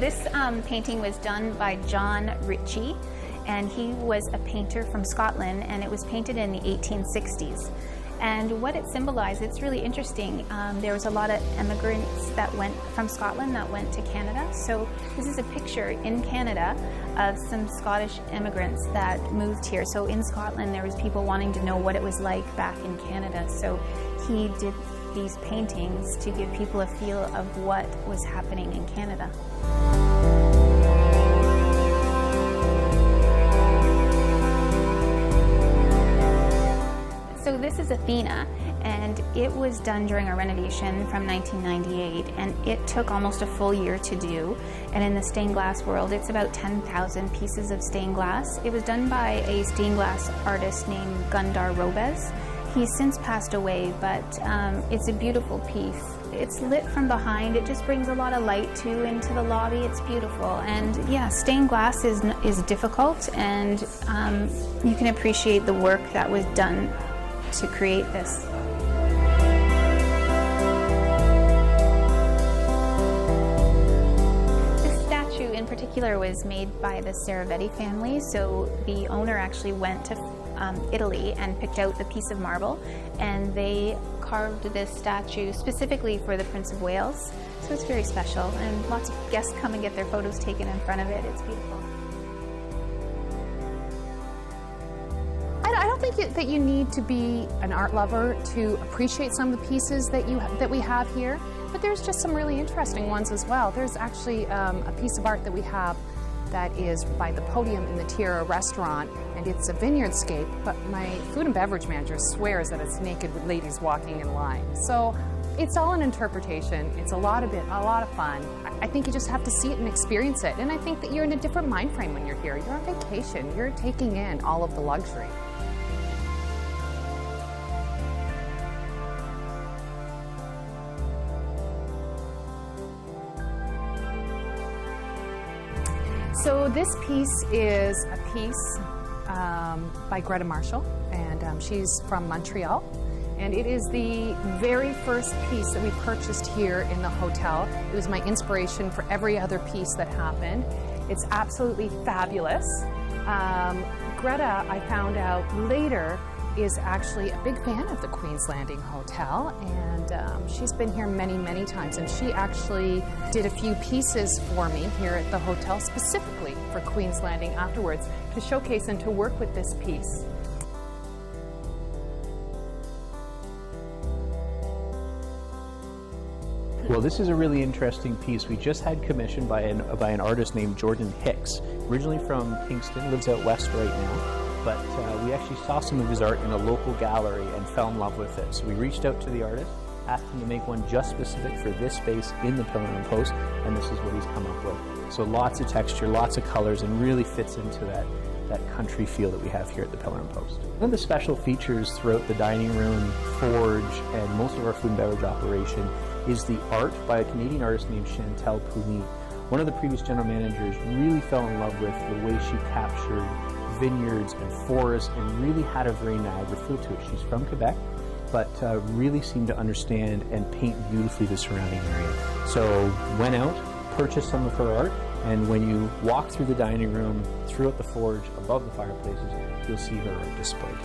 this painting was done by John Ritchie, and he was a painter from Scotland, and it was painted in the 1860s. And what it symbolized, it's really interesting. There was a lot of immigrants that went from Scotland that went to Canada. So this is a picture in Canada of some Scottish immigrants that moved here. So in Scotland, there was people wanting to know what it was like back in Canada. So he did these paintings to give people a feel of what was happening in Canada. So this is Athena, and it was done during a renovation from 1998, and it took almost a full year to do. And in the stained glass world, it's about 10,000 pieces of stained glass. It was done by a stained glass artist named Gundar Robes. He's since passed away, but it's a beautiful piece. It's lit from behind. It just brings a lot of light too into the lobby. It's beautiful. And yeah, stained glass is difficult, and you can appreciate the work that was done to create this. This statue in particular was made by the Saravetti family. So the owner actually went to Italy and picked out the piece of marble, and they carved this statue specifically for the Prince of Wales. So it's very special, and lots of guests come and get their photos taken in front of it. It's beautiful. I don't think that you need to be an art lover to appreciate some of the pieces that we have here, but there's just some really interesting ones as well. There's actually a piece of art that we have that is by the podium in the Tierra restaurant, and it's a vineyardscape, but my food and beverage manager swears that it's naked with ladies walking in line. So it's all an interpretation. It's a lot of fun. I think you just have to see it and experience it, and I think that you're in a different mind frame when you're here. You're on vacation. You're taking in all of the luxury. So this piece is a piece by Greta Marshall, and she's from Montreal. And it is the very first piece that we purchased here in the hotel. It was my inspiration for every other piece that happened. It's absolutely fabulous. Greta, I found out later, is actually a big fan of the Queen's Landing Hotel, and she's been here many, many times, and she actually did a few pieces for me here at the hotel specifically for Queen's Landing afterwards to showcase and to work with this piece. Well, this is a really interesting piece. We just had commissioned by an artist named Jordan Hicks, originally from Kingston, lives out west right now. But we actually saw some of his art in a local gallery and fell in love with it. So we reached out to the artist, asked him to make one just specific for this space in the Pillar and Post, and this is what he's come up with. So lots of texture, lots of colors, and really fits into that country feel that we have here at the Pillar and Post. One of the special features throughout the dining room, forge, and most of our food and beverage operation is the art by a Canadian artist named Chantal Pougny. One of the previous general managers really fell in love with the way she captured vineyards and forests and really had a very Niagara feel to it. She's from Quebec, but really seemed to understand and paint beautifully the surrounding area. So went out, purchased some of her art, and when you walk through the dining room, throughout the forge, above the fireplaces, you'll see her art displayed.